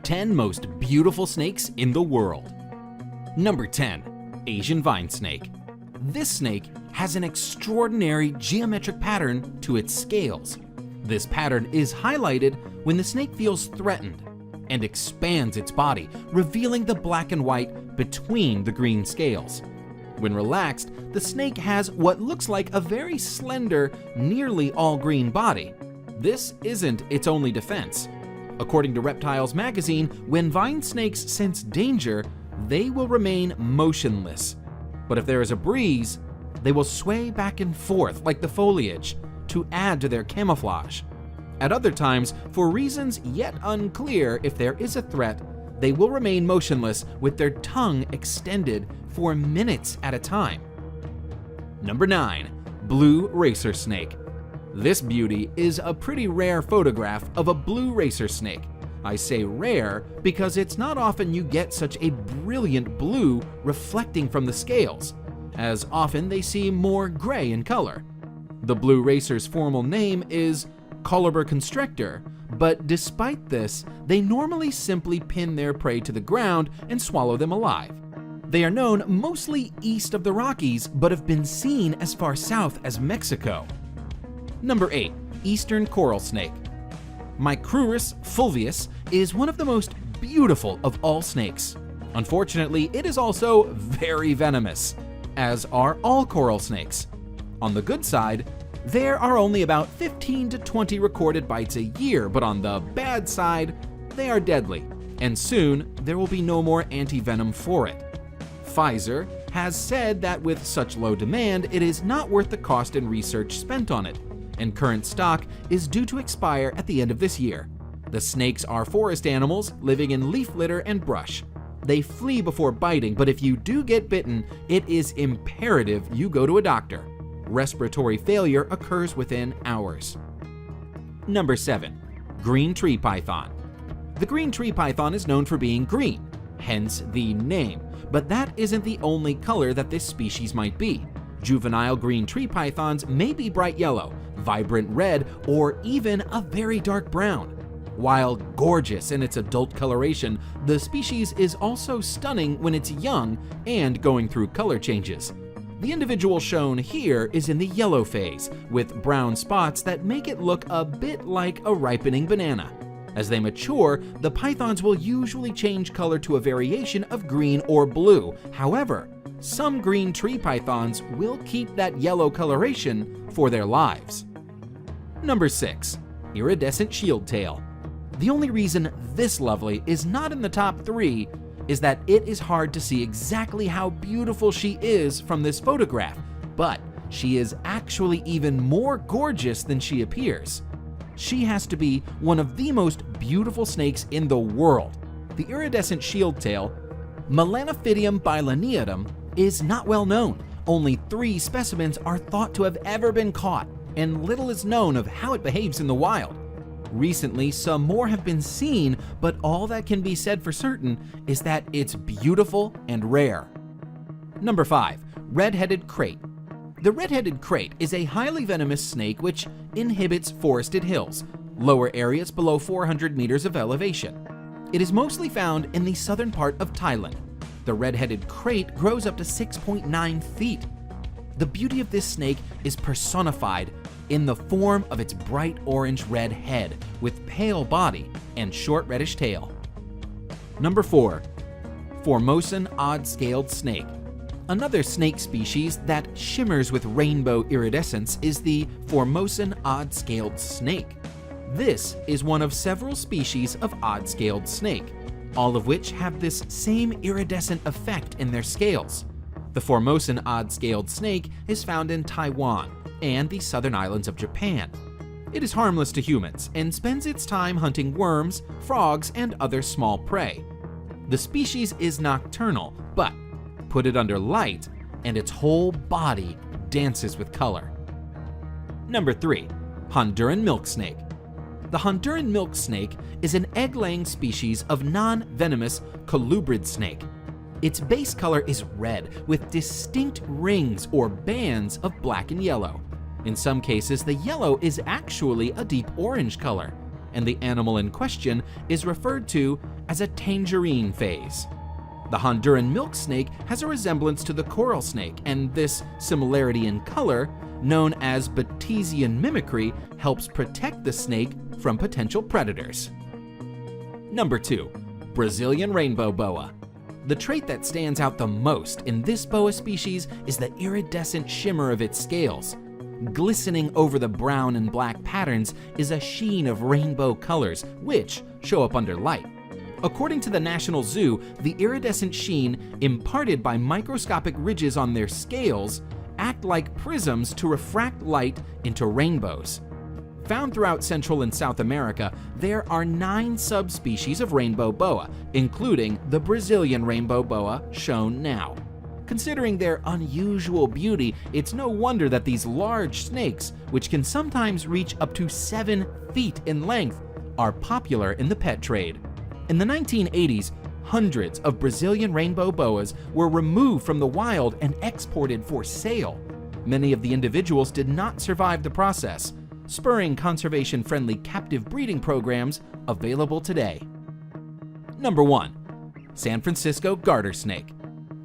10 most beautiful snakes in the world. Number 10. Asian vine snake. This snake has an extraordinary geometric pattern to its scales. This pattern is highlighted when the snake feels threatened and expands its body, revealing the black and white between the green scales. When relaxed, the snake has what looks like a very slender, nearly all-green body. This isn't its only defense. According to Reptiles magazine, when vine snakes sense danger, they will remain motionless. But if there is a breeze, they will sway back and forth like the foliage to add to their camouflage. At other times, for reasons yet unclear if there is a threat, they will remain motionless with their tongue extended for minutes at a time. Number 9. Blue racer snake. This beauty is a pretty rare photograph of a blue racer snake. I say rare because it's not often you get such a brilliant blue reflecting from the scales, as often they seem more gray in color. The blue racer's formal name is Coluber constrictor, but despite this, they normally simply pin their prey to the ground and swallow them alive. They are known mostly east of the Rockies, but have been seen as far south as Mexico. Number 8. Eastern coral snake. Micrurus fulvius is one of the most beautiful of all snakes. Unfortunately, it is also very venomous, as are all coral snakes. On the good side, there are only about 15 to 20 recorded bites a year, but on the bad side, they are deadly, and soon there will be no more anti-venom for it. Pfizer has said that with such low demand, it is not worth the cost and research spent on it, and current stock is due to expire at the end of this year. The snakes are forest animals living in leaf litter and brush. They flee before biting, but if you do get bitten, it is imperative you go to a doctor. Respiratory failure occurs within hours. Number 7. Green tree python. The green tree python is known for being green, hence the name, but that isn't the only color that this species might be. Juvenile green tree pythons may be bright yellow, vibrant red, or even a very dark brown. While gorgeous in its adult coloration, the species is also stunning when it's young and going through color changes. The individual shown here is in the yellow phase, with brown spots that make it look a bit like a ripening banana. As they mature, the pythons will usually change color to a variation of green or blue. However, some green tree pythons will keep that yellow coloration for their lives. Number 6. Iridescent shield tail. The only reason this lovely is not in the top 3 is that it is hard to see exactly how beautiful she is from this photograph, but she is actually even more gorgeous than she appears. She has to be one of the most beautiful snakes in the world. The iridescent shield tail, Melanophydium bilineatum, is not well known. Only 3 specimens are thought to have ever been caught, and little is known of how it behaves in the wild. Recently, some more have been seen, but all that can be said for certain is that it's beautiful and rare. Number 5. Red-headed krait. The red-headed krait is a highly venomous snake which inhabits forested hills, lower areas below 400 meters of elevation. It is mostly found in the southern part of Thailand. The red-headed krait grows up to 6.9 feet. The beauty of this snake is personified in the form of its bright orange-red head with pale body and short reddish tail. Number 4. Formosan odd-scaled snake. Another snake species that shimmers with rainbow iridescence is the Formosan odd-scaled snake. This is one of several species of odd-scaled snake, all of which have this same iridescent effect in their scales. The Formosan odd-scaled snake is found in Taiwan and the southern islands of Japan. It is harmless to humans and spends its time hunting worms, frogs, and other small prey. The species is nocturnal, but put it under light and its whole body dances with color. Number 3. Honduran milk snake. The Honduran milk snake is an egg-laying species of non-venomous colubrid snake. Its base color is red with distinct rings or bands of black and yellow. In some cases, the yellow is actually a deep orange color. and the animal in question is referred to as a tangerine phase. The Honduran milk snake has a resemblance to the coral snake, and this similarity in color, known as Batesian mimicry, helps protect the snake from potential predators. Number 2. Brazilian rainbow boa. The trait that stands out the most in this boa species is the iridescent shimmer of its scales. Glistening over the brown and black patterns is a sheen of rainbow colors, which show up under light. According to the National Zoo, the iridescent sheen imparted by microscopic ridges on their scales act like prisms to refract light into rainbows. Found throughout Central and South America, there are 9 subspecies of rainbow boa, including the Brazilian rainbow boa shown now. Considering their unusual beauty, it's no wonder that these large snakes, which can sometimes reach up to 7 feet in length, are popular in the pet trade. In the 1980s, hundreds of Brazilian rainbow boas were removed from the wild and exported for sale. Many of the individuals did not survive the process, spurring conservation-friendly captive breeding programs available today. Number 1. San Francisco garter snake.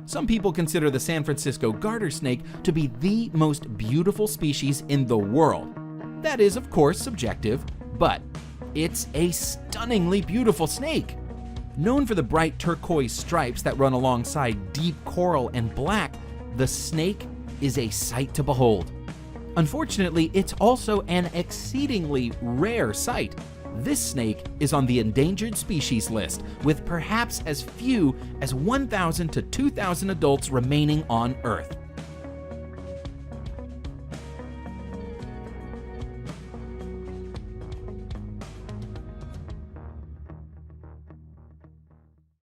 Some people consider the San Francisco garter snake to be the most beautiful species in the world. That is, of course, subjective, but it's a stunningly beautiful snake. Known for the bright turquoise stripes that run alongside deep coral and black, the snake is a sight to behold. Unfortunately, it's also an exceedingly rare sight. This snake is on the endangered species list, with perhaps as few as 1,000 to 2,000 adults remaining on Earth.